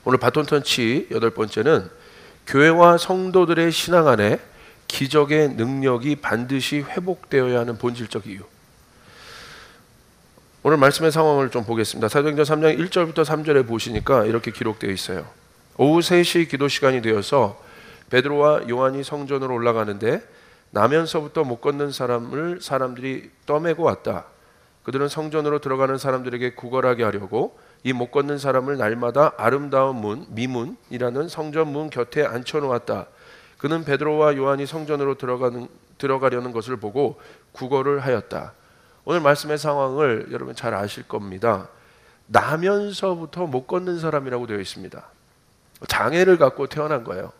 오늘 바톤 터치 8번째는 교회와 성도들의 신앙 안에 기적의 능력이 반드시 회복되어야 하는 본질적 이유. 오늘 말씀의 상황을 좀 보겠습니다. 사도행전 3장 1절부터 3절에 보시니까 이렇게 기록되어 있어요. 오후 3시 기도 시간이 되어서 베드로와 요한이 성전으로 올라가는데 나면서부터 못 걷는 사람을 사람들이 떠매고 왔다. 그들은 성전으로 들어가는 사람들에게 구걸하게 하려고 이 못 걷는 사람을 날마다 아름다운 문, 미문이라는 성전 문 곁에 앉혀놓았다. 그는 베드로와 요한이 성전으로 들어가려는 것을 보고 구걸을 하였다. 오늘 말씀의 상황을 여러분 잘 아실 겁니다. 나면서부터 못 걷는 사람이라고 되어 있습니다. 장애를 갖고 태어난 거예요.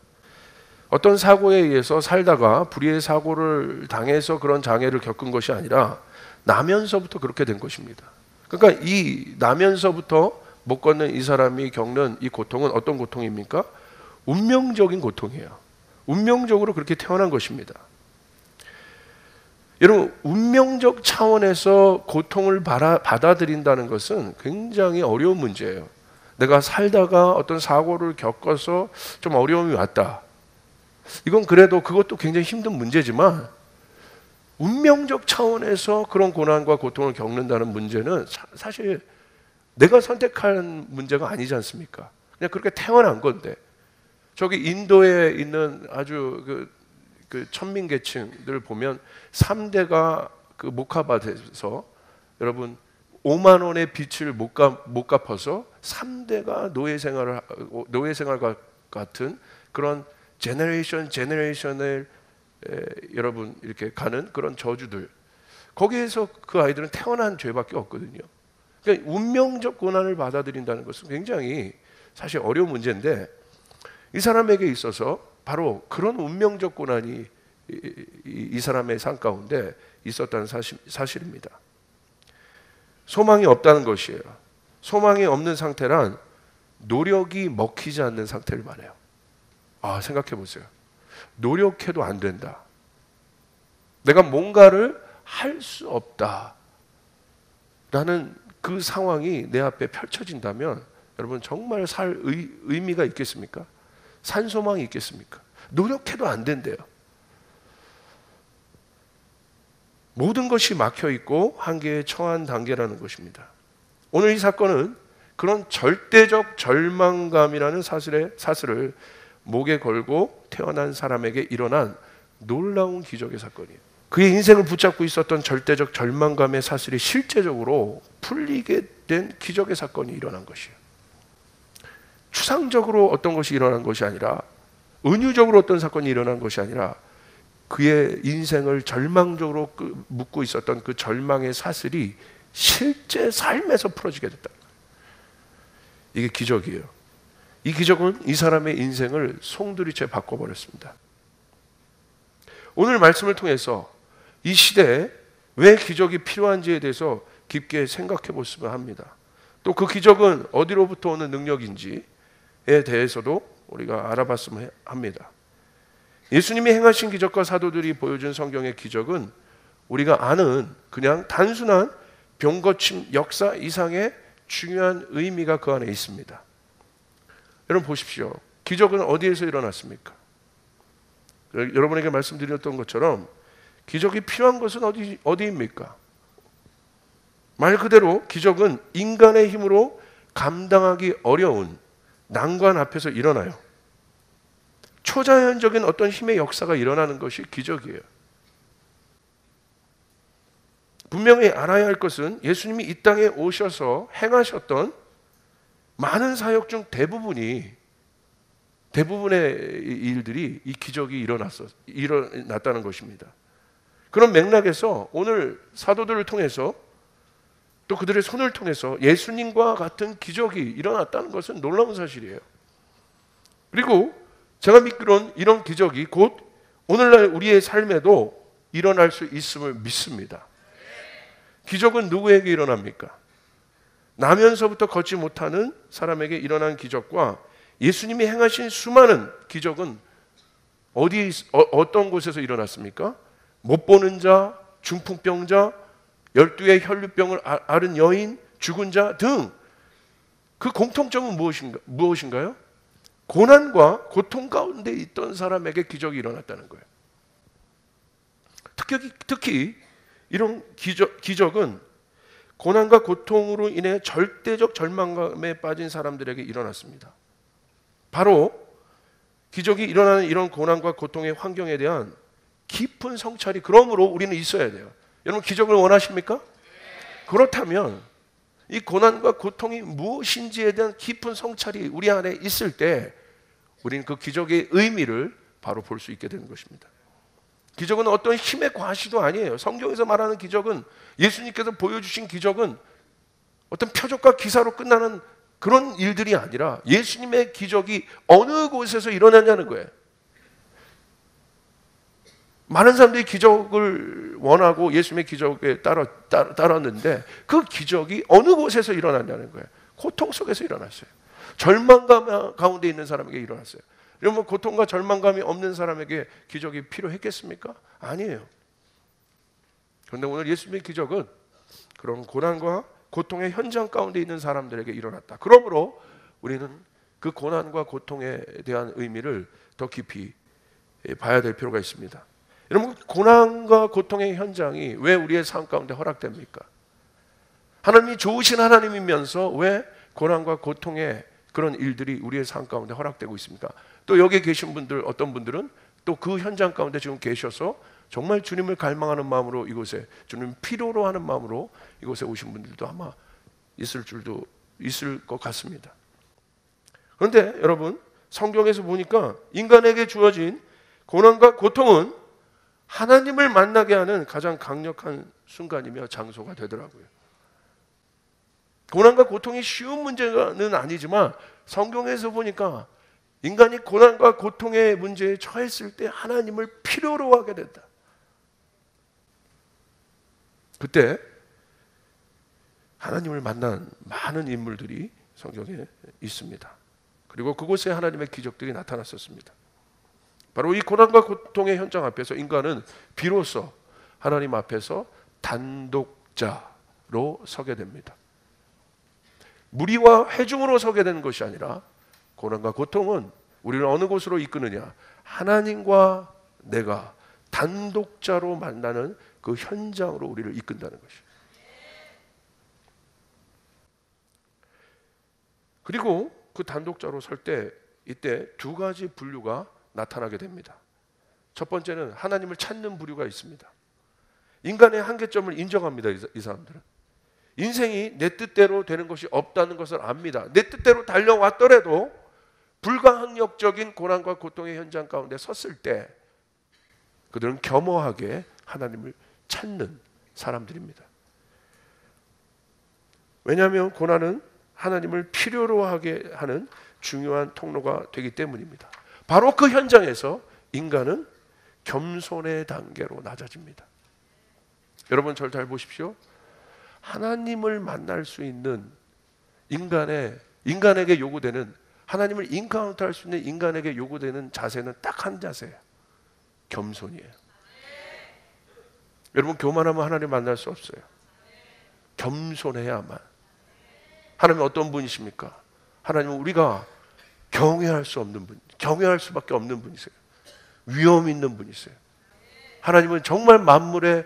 어떤 사고에 의해서 살다가 불의의 사고를 당해서 그런 장애를 겪은 것이 아니라 나면서부터 그렇게 된 것입니다. 그러니까 이 나면서부터 못 걷는 이 사람이 겪는 이 고통은 어떤 고통입니까? 운명적인 고통이에요. 운명적으로 그렇게 태어난 것입니다. 여러분, 운명적 차원에서 고통을 받아들인다는 것은 굉장히 어려운 문제예요. 내가 살다가 어떤 사고를 겪어서 좀 어려움이 왔다. 이건 그래도 그것도 굉장히 힘든 문제지만 운명적 차원에서 그런 고난과 고통을 겪는다는 문제는 사실 내가 선택한 문제가 아니지 않습니까? 그냥 그렇게 태어난 건데, 저기 인도에 있는 아주 그 천민계층들 보면 3대가 그 모카밭에서 여러분 5만 원의 빚을 못 갚아서 3대가 노예 생활과 같은 그런 제너레이션을 여러분 이렇게 가는 그런 저주들, 거기에서 그 아이들은 태어난 죄밖에 없거든요. 그러니까 운명적 고난을 받아들인다는 것은 굉장히 사실 어려운 문제인데, 이 사람에게 있어서 바로 그런 운명적 고난이 이 사람의 삶 가운데 있었다는 사실입니다. 소망이 없다는 것이에요. 소망이 없는 상태란 노력이 먹히지 않는 상태를 말해요. 생각해 보세요. 노력해도 안 된다. 내가 뭔가를 할 수 없다. 라는 그 상황이 내 앞에 펼쳐진다면 여러분 정말 살 의미가 있겠습니까? 산 소망이 있겠습니까? 노력해도 안 된대요. 모든 것이 막혀 있고 한계에 처한 단계라는 것입니다. 오늘 이 사건은 그런 절대적 절망감이라는 사슬을 목에 걸고 태어난 사람에게 일어난 놀라운 기적의 사건이에요. 그의 인생을 붙잡고 있었던 절대적 절망감의 사슬이 실제적으로 풀리게 된 기적의 사건이 일어난 것이에요. 추상적으로 어떤 것이 일어난 것이 아니라, 은유적으로 어떤 사건이 일어난 것이 아니라, 그의 인생을 절망적으로 묶고 있었던 그 절망의 사슬이 실제 삶에서 풀어지게 됐다. 이게 기적이에요. 이 기적은 이 사람의 인생을 송두리째 바꿔버렸습니다. 오늘 말씀을 통해서 이 시대에 왜 기적이 필요한지에 대해서 깊게 생각해 보시면 합니다. 또 그 기적은 어디로부터 오는 능력인지에 대해서도 우리가 알아봤으면 합니다. 예수님이 행하신 기적과 사도들이 보여준 성경의 기적은 우리가 아는 그냥 단순한 병고침 역사 이상의 중요한 의미가 그 안에 있습니다. 여러분 보십시오. 기적은 어디에서 일어났습니까? 여러분에게 말씀드렸던 것처럼 기적이 필요한 것은 어디입니까? 말 그대로 기적은 인간의 힘으로 감당하기 어려운 난관 앞에서 일어나요. 초자연적인 어떤 힘의 역사가 일어나는 것이 기적이에요. 분명히 알아야 할 것은 예수님이 이 땅에 오셔서 행하셨던 많은 사역 중 대부분의 일들이 이 기적이 일어났다는 것입니다. 그런 맥락에서 오늘 사도들을 통해서 또 그들의 손을 통해서 예수님과 같은 기적이 일어났다는 것은 놀라운 사실이에요. 그리고 제가 믿기로는 이런 기적이 곧 오늘날 우리의 삶에도 일어날 수 있음을 믿습니다. 기적은 누구에게 일어납니까? 나면서부터 걷지 못하는 사람에게 일어난 기적과 예수님이 행하신 수많은 기적은 어떤 곳에서 일어났습니까? 못 보는 자, 중풍병자, 12의 혈류병을 앓은 여인, 죽은 자 등 그 공통점은 무엇인가요? 고난과 고통 가운데 있던 사람에게 기적이 일어났다는 거예요. 특히 이런 기적은 고난과 고통으로 인해 절대적 절망감에 빠진 사람들에게 일어났습니다. 바로 기적이 일어나는 이런 고난과 고통의 환경에 대한 깊은 성찰이 그러므로 우리는 있어야 돼요. 여러분 기적을 원하십니까? 그렇다면 이 고난과 고통이 무엇인지에 대한 깊은 성찰이 우리 안에 있을 때 우리는 그 기적의 의미를 바로 볼 수 있게 되는 것입니다. 기적은 어떤 힘의 과시도 아니에요. 성경에서 말하는 기적은, 예수님께서 보여주신 기적은 어떤 표적과 기사로 끝나는 그런 일들이 아니라 예수님의 기적이 어느 곳에서 일어났냐는 거예요. 많은 사람들이 기적을 원하고 예수님의 기적에 따랐는데 그 기적이 어느 곳에서 일어났냐는 거예요. 고통 속에서 일어났어요. 절망감 가운데 있는 사람에게 일어났어요. 여러분 고통과 절망감이 없는 사람에게 기적이 필요했겠습니까? 아니에요. 그런데 오늘 예수님의 기적은 그런 고난과 고통의 현장 가운데 있는 사람들에게 일어났다. 그러므로 우리는 그 고난과 고통에 대한 의미를 더 깊이 봐야 될 필요가 있습니다. 여러분 고난과 고통의 현장이 왜 우리의 삶 가운데 허락됩니까? 하나님이 좋으신 하나님이면서 왜 고난과 고통의 그런 일들이 우리의 삶 가운데 허락되고 있습니까? 또 여기 계신 분들, 어떤 분들은 또 그 현장 가운데 지금 계셔서 정말 주님을 갈망하는 마음으로 이곳에, 주님 필요로 하는 마음으로 이곳에 오신 분들도 아마 있을 것 같습니다. 그런데 여러분 성경에서 보니까 인간에게 주어진 고난과 고통은 하나님을 만나게 하는 가장 강력한 순간이며 장소가 되더라고요. 고난과 고통이 쉬운 문제는 아니지만 성경에서 보니까 인간이 고난과 고통의 문제에 처했을 때 하나님을 필요로 하게 된다. 그때 하나님을 만난 많은 인물들이 성경에 있습니다. 그리고 그곳에 하나님의 기적들이 나타났었습니다. 바로 이 고난과 고통의 현장 앞에서 인간은 비로소 하나님 앞에서 단독자로 서게 됩니다. 무리와 회중으로 서게 되는 것이 아니라 고난과 고통은 우리를 어느 곳으로 이끄느냐, 하나님과 내가 단독자로 만나는 그 현장으로 우리를 이끈다는 것이죠. 그리고 그 단독자로 설 때 이때 두 가지 분류가 나타나게 됩니다. 첫 번째는 하나님을 찾는 부류가 있습니다. 인간의 한계점을 인정합니다. 이 사람들은 인생이 내 뜻대로 되는 것이 없다는 것을 압니다. 내 뜻대로 달려왔더라도 불가항력적인 고난과 고통의 현장 가운데 섰을 때 그들은 겸허하게 하나님을 찾는 사람들입니다. 왜냐하면 고난은 하나님을 필요로 하게 하는 중요한 통로가 되기 때문입니다. 바로 그 현장에서 인간은 겸손의 단계로 낮아집니다. 여러분 저를 잘 보십시오. 하나님을 만날 수 있는 인간에게 요구되는, 하나님을 인카운트할 수 있는 인간에게 요구되는 자세는 딱 한 자세예요. 겸손이에요. 여러분 교만하면 하나님 만날 수 없어요. 겸손해야만. 하나님은 어떤 분이십니까? 하나님은 우리가 경외할 수 없는 분, 경외할 수밖에 없는 분이세요. 위험 있는 분이세요. 하나님은 정말 만물의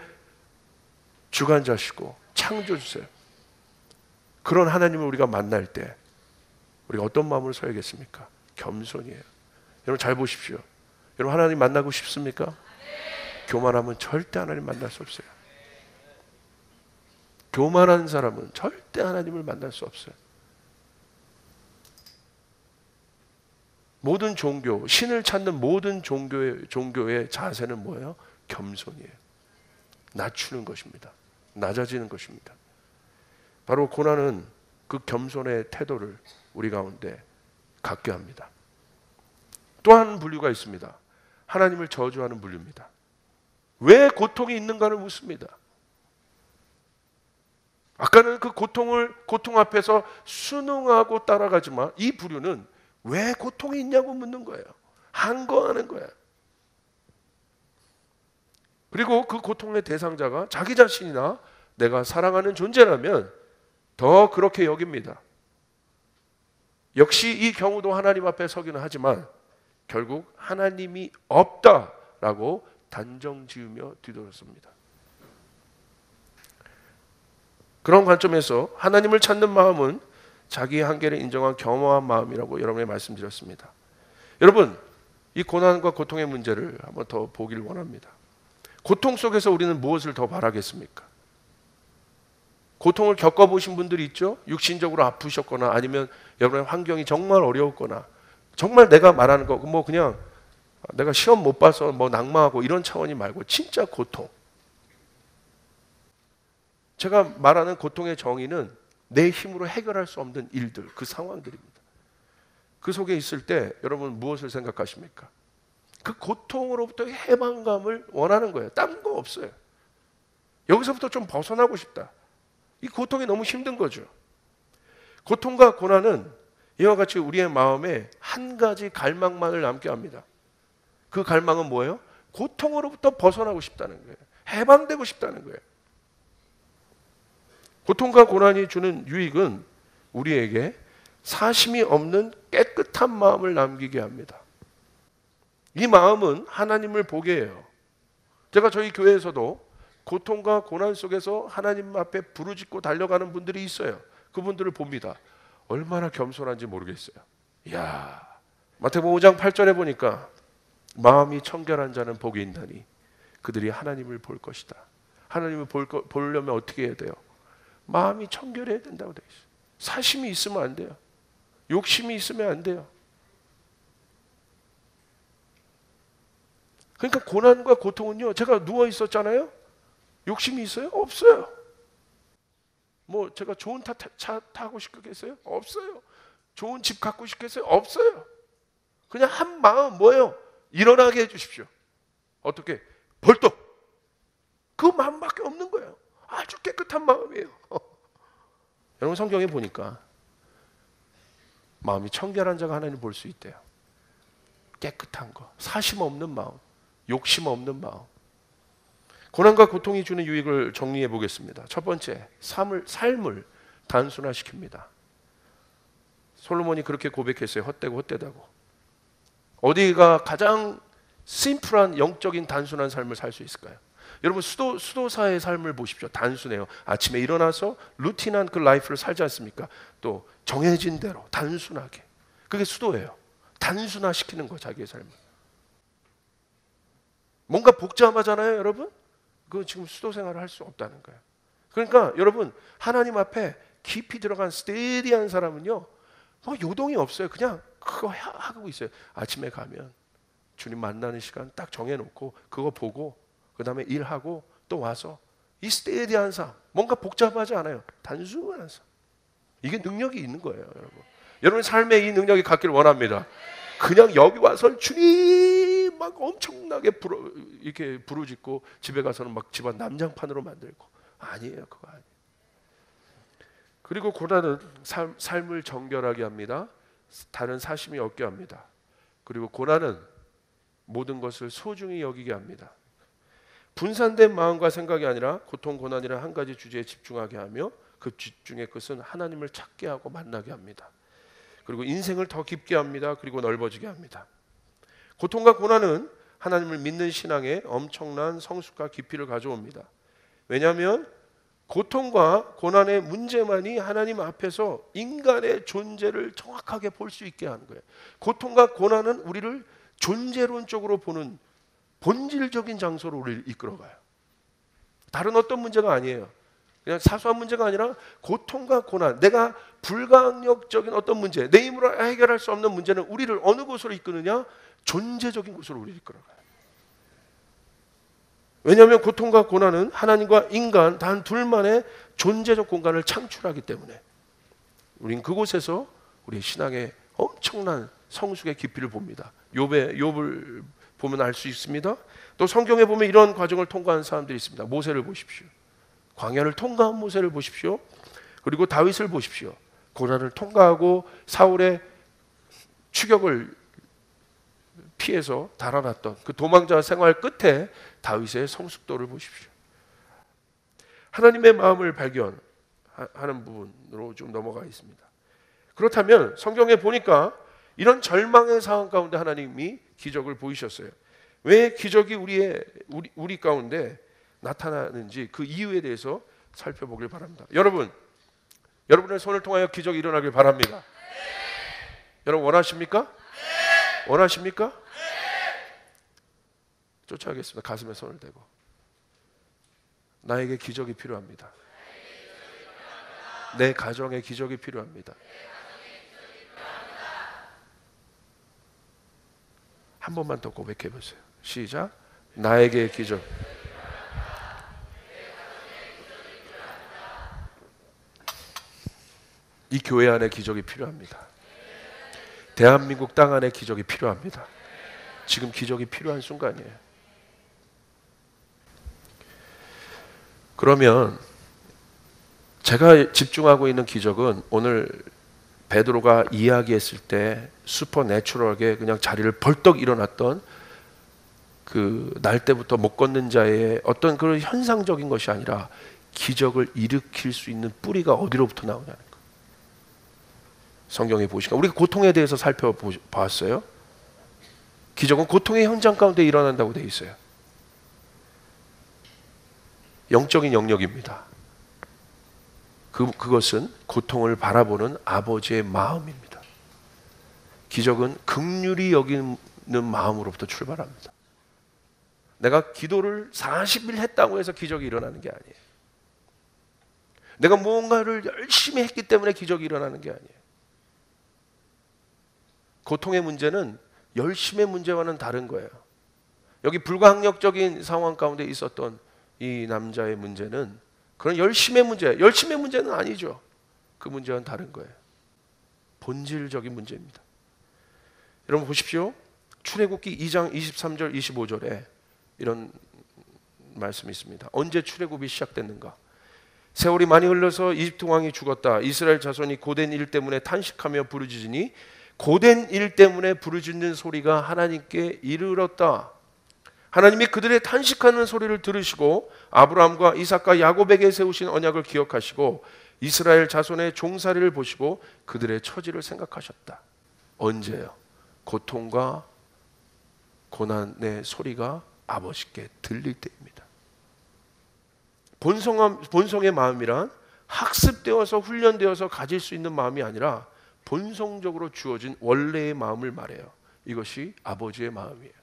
주관자시고 창조주세요. 그런 하나님을 우리가 만날 때 우리가 어떤 마음으로 서야겠습니까? 겸손이에요. 여러분 잘 보십시오. 여러분 하나님 만나고 싶습니까? 교만하면 절대 하나님 만날 수 없어요. 교만한 사람은 절대 하나님을 만날 수 없어요. 모든 종교, 신을 찾는 모든 종교의 자세는 뭐예요? 겸손이에요. 낮추는 것입니다. 낮아지는 것입니다. 바로 고난은 그 겸손의 태도를 우리 가운데 갖게 합니다. 또 한 분류가 있습니다. 하나님을 저주하는 분류입니다. 왜 고통이 있는가를 묻습니다. 아까는 그 고통 앞에서 순응하고 따라가지만 이 부류는 왜 고통이 있냐고 묻는 거예요. 항거하는 거예요. 그리고 그 고통의 대상자가 자기 자신이나 내가 사랑하는 존재라면 더 그렇게 여깁니다. 역시 이 경우도 하나님 앞에 서기는 하지만 결국 하나님이 없다라고 단정지으며 뒤돌았습니다. 그런 관점에서 하나님을 찾는 마음은 자기의 한계를 인정한 겸허한 마음이라고 여러분에게 말씀드렸습니다. 여러분, 이 고난과 고통의 문제를 한번 더 보기를 원합니다. 고통 속에서 우리는 무엇을 더 바라겠습니까? 고통을 겪어보신 분들이 있죠? 육신적으로 아프셨거나 아니면 여러분의 환경이 정말 어려웠거나 정말 내가 말하는 거 뭐 그냥 내가 시험 못 봐서 뭐 낙마하고 이런 차원이 말고 진짜 고통. 제가 말하는 고통의 정의는 내 힘으로 해결할 수 없는 일들, 그 상황들입니다. 그 속에 있을 때 여러분 무엇을 생각하십니까? 그 고통으로부터의 해방감을 원하는 거예요. 딴 거 없어요. 여기서부터 좀 벗어나고 싶다. 이 고통이 너무 힘든 거죠. 고통과 고난은 이와 같이 우리의 마음에 한 가지 갈망만을 남게 합니다. 그 갈망은 뭐예요? 고통으로부터 벗어나고 싶다는 거예요. 해방되고 싶다는 거예요. 고통과 고난이 주는 유익은 우리에게 사심이 없는 깨끗한 마음을 남기게 합니다. 이 마음은 하나님을 보게 해요. 제가 저희 교회에서도 고통과 고난 속에서 하나님 앞에 부르짖고 달려가는 분들이 있어요. 그분들을 봅니다. 얼마나 겸손한지 모르겠어요. 이야, 마태복음 5장 8절에 보니까 마음이 청결한 자는 복이 있나니 그들이 하나님을 볼 것이다. 하나님을 보려면 어떻게 해야 돼요? 마음이 청결해야 된다고 되어 있어요. 사심이 있으면 안 돼요. 욕심이 있으면 안 돼요. 그러니까 고난과 고통은요, 제가 누워 있었잖아요. 욕심이 있어요? 없어요. 뭐 제가 좋은 차 타고 싶겠어요? 없어요. 좋은 집 갖고 싶겠어요? 없어요. 그냥 한 마음 뭐예요? 일어나게 해주십시오. 어떻게? 벌떡. 그 마음밖에 없는 거예요. 아주 깨끗한 마음이에요. 여러분 성경에 보니까 마음이 청결한 자가 하나님 볼 수 있대요. 깨끗한 거, 사심 없는 마음, 욕심 없는 마음. 고난과 고통이 주는 유익을 정리해 보겠습니다. 첫 번째, 삶을 단순화시킵니다. 솔로몬이 그렇게 고백했어요. 헛되고 헛되다고. 어디가 가장 심플한 영적인 단순한 삶을 살 수 있을까요? 여러분 수도사의 삶을 보십시오. 단순해요. 아침에 일어나서 루틴한 그 라이프를 살지 않습니까? 또 정해진 대로 단순하게. 그게 수도예요. 단순화시키는 거, 자기의 삶을. 뭔가 복잡하잖아요, 여러분? 그건 지금 수도 생활을 할 수 없다는 거예요. 그러니까 여러분 하나님 앞에 깊이 들어간 스테디한 사람은요, 뭐 요동이 없어요. 그냥 그거 하고 있어요. 아침에 가면 주님 만나는 시간 딱 정해놓고 그거 보고 그 다음에 일하고 또 와서 이 스테디한 삶, 뭔가 복잡하지 않아요. 단순한 삶. 이게 능력이 있는 거예요, 여러분. 여러분 삶에 이 능력이 갖기를 원합니다. 그냥 여기 와서 주님 막 엄청나게 이렇게 부르짖고 집에 가서는 막 집안 난장판으로 만들고, 아니에요. 그거 아니에요. 그리고 고난은 삶을 정결하게 합니다. 다른 사심이 없게 합니다. 그리고 고난은 모든 것을 소중히 여기게 합니다. 분산된 마음과 생각이 아니라 고통, 고난이라는 한 가지 주제에 집중하게 하며 그 집중의 끝은 하나님을 찾게 하고 만나게 합니다. 그리고 인생을 더 깊게 합니다. 그리고 넓어지게 합니다. 고통과 고난은 하나님을 믿는 신앙에 엄청난 성숙과 깊이를 가져옵니다. 왜냐하면 고통과 고난의 문제만이 하나님 앞에서 인간의 존재를 정확하게 볼 수 있게 하는 거예요. 고통과 고난은 우리를 존재론적으로 보는 본질적인 장소로 우리를 이끌어가요. 다른 어떤 문제가 아니에요. 그냥 사소한 문제가 아니라 고통과 고난, 내가 불가항력적인 어떤 문제, 내 힘으로 해결할 수 없는 문제는 우리를 어느 곳으로 이끄느냐? 존재적인 곳으로 우리를 이끌어가요. 왜냐하면 고통과 고난은 하나님과 인간 단 둘만의 존재적 공간을 창출하기 때문에 우린 그곳에서 우리의 신앙의 엄청난 성숙의 깊이를 봅니다. 욥을 보면 알 수 있습니다. 또 성경에 보면 이런 과정을 통과한 사람들이 있습니다. 모세를 보십시오. 광야를 통과한 모세를 보십시오. 그리고 다윗을 보십시오. 고난을 통과하고 사울의 추격을 피해서 달아났던 그 도망자 생활 끝에 다윗의 성숙도를 보십시오. 하나님의 마음을 발견하는 부분으로 좀 넘어가 있습니다. 그렇다면 성경에 보니까 이런 절망의 상황 가운데 하나님이 기적을 보이셨어요. 왜 기적이 우리 가운데 나타나는지 그 이유에 대해서 살펴보길 바랍니다. 여러분의 손을 통하여 기적이 일어나길 바랍니다. 여러분 원하십니까? 원하십니까? 쫓아가겠습니다. 가슴에 손을 대고. 나에게 기적이 필요합니다. 내 가정에 기적이 필요합니다. 한 번만 더 고백해 보세요. 시작. 나에게 기적. 이 교회 안에 기적이 필요합니다. 대한민국 땅 안에 기적이 필요합니다. 지금 기적이 필요한 순간이에요. 그러면 제가 집중하고 있는 기적은 오늘 베드로가 이야기했을 때 슈퍼내추럴하게 그냥 자리를 벌떡 일어났던 그 날 때부터 못 걷는 자의 어떤 그런 현상적인 것이 아니라 기적을 일으킬 수 있는 뿌리가 어디로부터 나오냐는 거예요. 성경에 보시니까 우리가 고통에 대해서 살펴봤어요. 기적은 고통의 현장 가운데 일어난다고 되어 있어요. 영적인 영역입니다. 그것은 고통을 바라보는 아버지의 마음입니다. 기적은 긍휼히 여기는 마음으로부터 출발합니다. 내가 기도를 40일 했다고 해서 기적이 일어나는 게 아니에요. 내가 무언가를 열심히 했기 때문에 기적이 일어나는 게 아니에요. 고통의 문제는 열심의 문제와는 다른 거예요. 여기 불가항력적인 상황 가운데 있었던 이 남자의 문제는 그런 열심의 문제는 아니죠. 그 문제와는 다른 거예요. 본질적인 문제입니다. 여러분 보십시오. 출애굽기 2장 23절 25절에 이런 말씀이 있습니다. 언제 출애굽이 시작됐는가? 세월이 많이 흘러서 이집트 왕이 죽었다. 이스라엘 자손이 고된 일 때문에 탄식하며 부르짖으니 고된 일 때문에 부르짖는 소리가 하나님께 이르렀다. 하나님이 그들의 탄식하는 소리를 들으시고 아브라함과 이삭과 야곱에게 세우신 언약을 기억하시고 이스라엘 자손의 종살이를 보시고 그들의 처지를 생각하셨다. 언제요? 고통과 고난의 소리가 아버지께 들릴 때입니다. 본성의 마음이란 학습되어서 훈련되어서 가질 수 있는 마음이 아니라 본성적으로 주어진 원래의 마음을 말해요. 이것이 아버지의 마음이에요.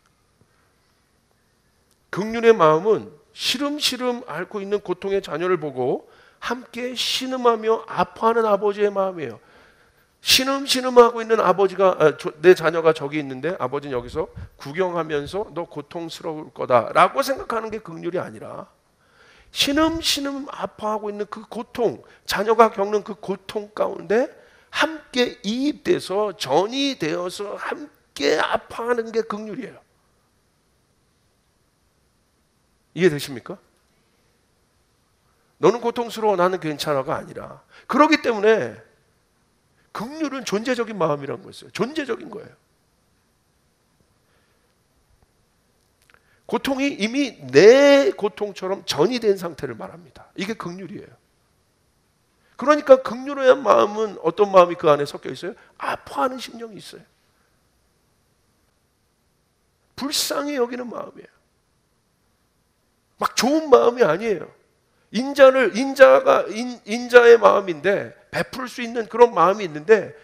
긍휼의 마음은 시름시름 앓고 있는 고통의 자녀를 보고 함께 신음하며 아파하는 아버지의 마음이에요. 신음신음하고 있는 아버지가 내 자녀가 저기 있는데 아버지는 여기서 구경하면서 너 고통스러울 거다라고 생각하는 게 긍휼이 아니라 신음신음 아파하고 있는 그 고통, 자녀가 겪는 그 고통 가운데 함께 이입돼서 전이 되어서 함께 아파하는 게 긍휼이에요. 이해되십니까? 너는 고통스러워 나는 괜찮아가 아니라 그렇기 때문에 긍휼은 존재적인 마음이라는 거였어요. 존재적인 거예요. 고통이 이미 내 고통처럼 전이 된 상태를 말합니다. 이게 긍휼이에요. 그러니까 긍휼의 마음은 어떤 마음이 그 안에 섞여 있어요? 아파하는 심령이 있어요. 불쌍히 여기는 마음이에요. 막 좋은 마음이 아니에요. 인자의 마음인데 베풀 수 있는 그런 마음이 있는데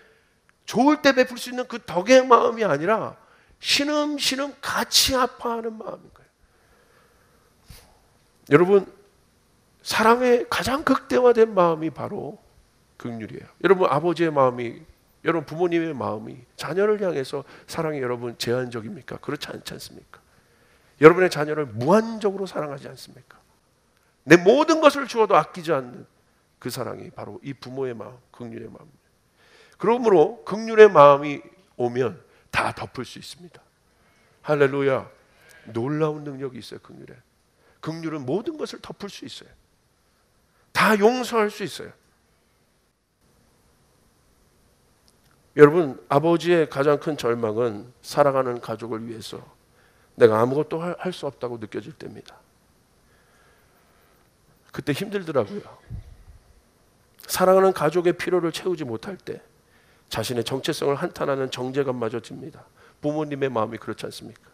좋을 때 베풀 수 있는 그 덕의 마음이 아니라 신음신음 같이 아파하는 마음인 거예요. 여러분 사랑의 가장 극대화된 마음이 바로 긍휼이에요. 여러분 아버지의 마음이 여러분 부모님의 마음이 자녀를 향해서 사랑이 여러분 제한적입니까? 그렇지 않지 않습니까? 여러분의 자녀를 무한적으로 사랑하지 않습니까? 내 모든 것을 주어도 아끼지 않는 그 사랑이 바로 이 부모의 마음, 긍휼의 마음입니다. 그러므로 긍휼의 마음이 오면 다 덮을 수 있습니다. 할렐루야. 놀라운 능력이 있어요. 긍휼에. 긍휼은 모든 것을 덮을 수 있어요. 다 용서할 수 있어요. 여러분 아버지의 가장 큰 절망은 사랑하는 가족을 위해서 내가 아무것도 할 수 없다고 느껴질 때입니다. 그때 힘들더라고요. 사랑하는 가족의 필요를 채우지 못할 때 자신의 정체성을 한탄하는 정죄감마저 듭니다. 부모님의 마음이 그렇지 않습니까?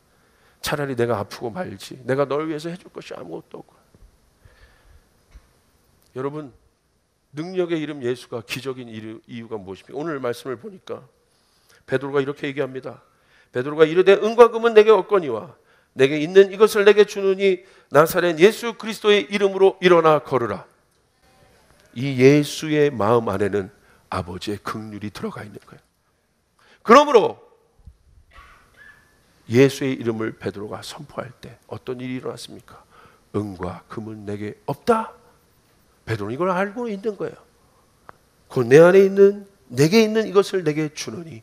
차라리 내가 아프고 말지, 내가 널 위해서 해줄 것이 아무것도 없고. 여러분, 능력의 이름 예수가 기적인 이유가 무엇입니까? 오늘 말씀을 보니까 베드로가 이렇게 얘기합니다. 베드로가 이르되 은과 금은 내게 없거니와 내게 있는 이것을 내게 주느니 나사렛 예수 그리스도의 이름으로 일어나 걸으라. 이 예수의 마음 안에는 아버지의 긍휼이 들어가 있는 거예요. 그러므로 예수의 이름을 베드로가 선포할 때 어떤 일이 일어났습니까? 은과 금은 내게 없다. 베드로는 이걸 알고 있는 거예요. 곧 내 안에 있는, 내게 있는 이것을 내게 주느니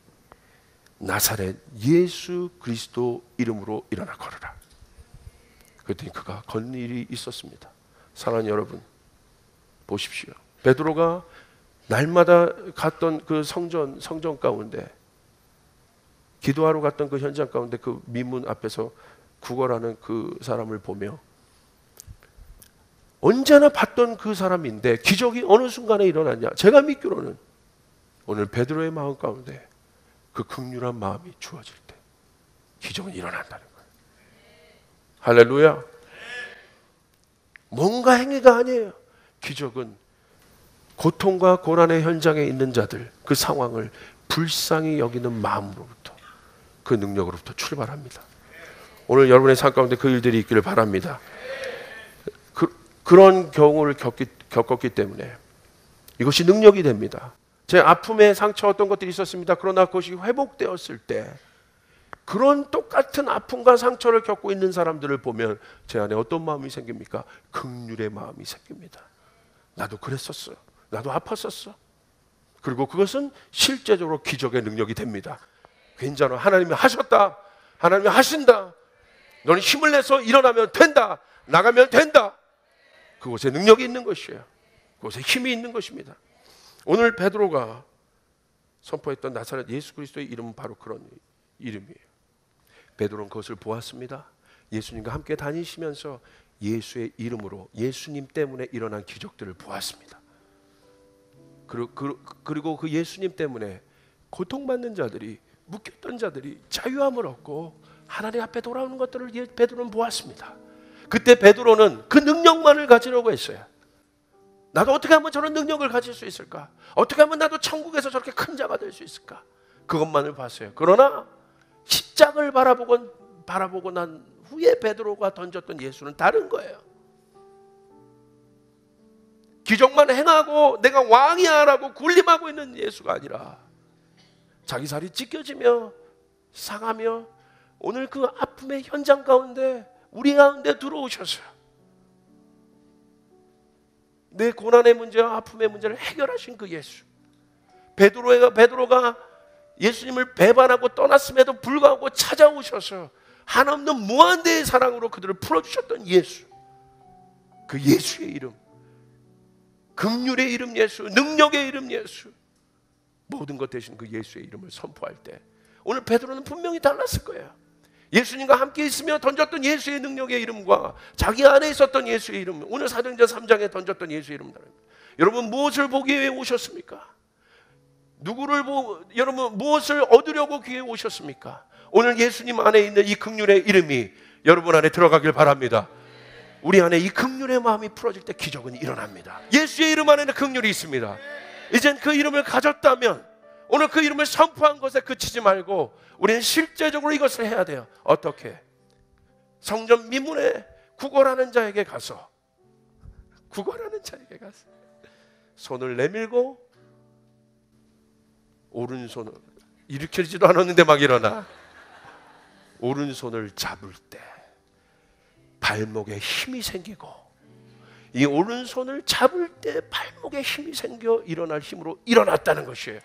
나사렛 예수 그리스도 이름으로 일어나 걸으라. 그랬더니 그가 걷는 일이 있었습니다. 사랑하는 여러분, 보십시오. 베드로가 날마다 갔던 그 성전 가운데, 기도하러 갔던 그 현장 가운데 그 미문 앞에서 구걸하는 그 사람을 보며 언제나 봤던 그 사람인데 기적이 어느 순간에 일어났냐? 제가 믿기로는 오늘 베드로의 마음 가운데 그 긍휼한 마음이 주어질 때 기적은 일어난다는 거예요. 할렐루야. 뭔가 행위가 아니에요. 기적은 고통과 고난의 현장에 있는 자들, 그 상황을 불쌍히 여기는 마음으로부터, 그 능력으로부터 출발합니다. 오늘 여러분의 삶 가운데 그 일들이 있기를 바랍니다. 그런 경우를 겪었기 때문에 이것이 능력이 됩니다. 제 아픔의 상처 어떤 것들이 있었습니다. 그러나 그것이 회복되었을 때 그런 똑같은 아픔과 상처를 겪고 있는 사람들을 보면 제 안에 어떤 마음이 생깁니까? 긍휼의 마음이 생깁니다. 나도 그랬었어. 나도 아팠었어. 그리고 그것은 실제적으로 기적의 능력이 됩니다. 괜찮아. 하나님이 하셨다. 하나님이 하신다. 너는 힘을 내서 일어나면 된다. 나가면 된다. 그곳에 능력이 있는 것이에요. 그곳에 힘이 있는 것입니다. 오늘 베드로가 선포했던 나사렛 예수 그리스도의 이름은 바로 그런 이름이에요. 베드로는 그것을 보았습니다. 예수님과 함께 다니시면서 예수의 이름으로, 예수님 때문에 일어난 기적들을 보았습니다. 그리고 그 예수님 때문에 고통받는 자들이, 묶였던 자들이 자유함을 얻고 하나님 앞에 돌아오는 것들을 베드로는 보았습니다. 그때 베드로는 그 능력만을 가지려고 했어요. 나도 어떻게 하면 저런 능력을 가질 수 있을까? 어떻게 하면 나도 천국에서 저렇게 큰 자가 될 수 있을까? 그것만을 봤어요. 그러나 십자가를 바라보고 난 후에 베드로가 던졌던 예수는 다른 거예요. 기적만 행하고 내가 왕이야 라고 군림하고 있는 예수가 아니라 자기 살이 찢겨지며 상하며 오늘 그 아픔의 현장 가운데 우리 가운데 들어오셔서 내 고난의 문제와 아픔의 문제를 해결하신 그 예수. 베드로가 예수님을 배반하고 떠났음에도 불구하고 찾아오셔서 한없는 무한대의 사랑으로 그들을 풀어주셨던 예수. 그 예수의 이름, 긍휼의 이름 예수, 능력의 이름 예수, 모든 것 대신 그 예수의 이름을 선포할 때 오늘 베드로는 분명히 달랐을 거예요. 예수님과 함께 있으며 던졌던 예수의 능력의 이름과 자기 안에 있었던 예수의 이름, 오늘 사도행전 3장에 던졌던 예수의 이름은 다릅니다. 여러분 무엇을 보기 위해 오셨습니까? 여러분 무엇을 얻으려고 귀에 오셨습니까? 오늘 예수님 안에 있는 이 긍휼의 이름이 여러분 안에 들어가길 바랍니다. 우리 안에 이 긍휼의 마음이 풀어질 때 기적은 일어납니다. 예수의 이름 안에는 긍휼이 있습니다. 이젠 그 이름을 가졌다면 오늘 그 이름을 선포한 것에 그치지 말고 우리는 실제적으로 이것을 해야 돼요. 어떻게? 성전 미문에 구걸하는 자에게 가서 손을 내밀고 오른손을 일으키지도 않았는데 막 일어나 오른손을 잡을 때 발목에 힘이 생기고 이 오른손을 잡을 때 발목에 힘이 생겨 일어날 힘으로 일어났다는 것이에요.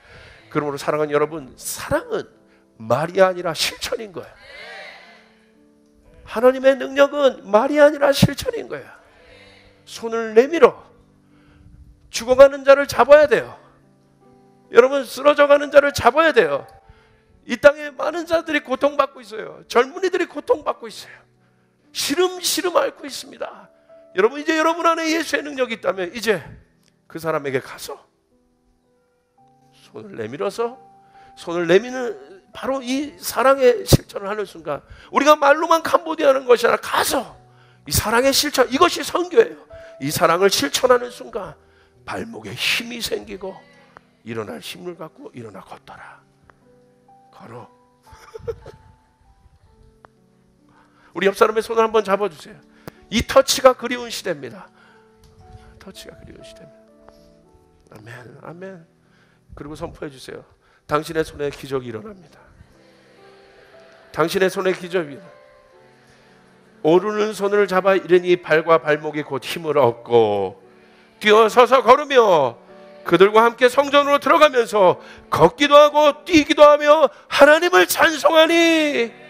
그러므로 사랑하는 여러분, 사랑은 말이 아니라 실천인 거예요. 하나님의 능력은 말이 아니라 실천인 거예요. 손을 내밀어 죽어가는 자를 잡아야 돼요. 여러분 쓰러져가는 자를 잡아야 돼요. 이 땅에 많은 자들이 고통받고 있어요. 젊은이들이 고통받고 있어요. 시름시름 앓고 있습니다. 여러분 이제 여러분 안에 예수의 능력이 있다면 이제 그 사람에게 가서 손을 내밀어서 손을 내미는 바로 이 사랑의 실천을 하는 순간, 우리가 말로만 캄보디아하는 것이 아니라 가서 이 사랑의 실천, 이것이 선교예요. 이 사랑을 실천하는 순간 발목에 힘이 생기고 일어날 힘을 갖고 일어나 걷더라. 걸어. 우리 옆 사람의 손을 한번 잡아주세요. 이 터치가 그리운 시대입니다. 터치가 그리운 시대입니다. 아멘, 아멘. 그리고 선포해 주세요. 당신의 손에 기적이 일어납니다. 당신의 손에 기적이. 오르는 손을 잡아 이르니 발과 발목이 곧 힘을 얻고 뛰어서서 걸으며 그들과 함께 성전으로 들어가면서 걷기도 하고 뛰기도 하며 하나님을 찬송하니.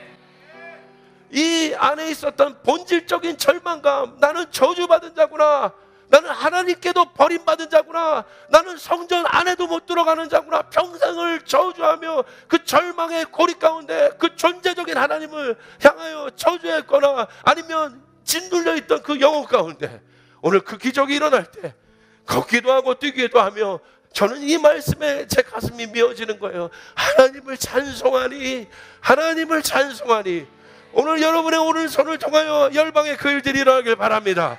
이 안에 있었던 본질적인 절망감, 나는 저주받은 자구나, 나는 하나님께도 버림받은 자구나, 나는 성전 안에도 못 들어가는 자구나, 평생을 저주하며 그 절망의 고리 가운데 그 존재적인 하나님을 향하여 저주했거나 아니면 짓눌려 있던 그 영혼 가운데 오늘 그 기적이 일어날 때 걷기도 하고 뛰기도 하며, 저는 이 말씀에 제 가슴이 미어지는 거예요. 하나님을 찬송하니, 하나님을 찬송하니. 오늘 여러분의 오른손을 통하여 열방의 그 일들이 일어나길 바랍니다.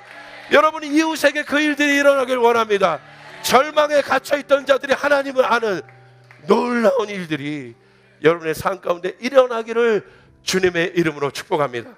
여러분이 이웃에게 그 일들이 일어나길 원합니다. 절망에 갇혀있던 자들이 하나님을 아는 놀라운 일들이 여러분의 삶 가운데 일어나기를 주님의 이름으로 축복합니다.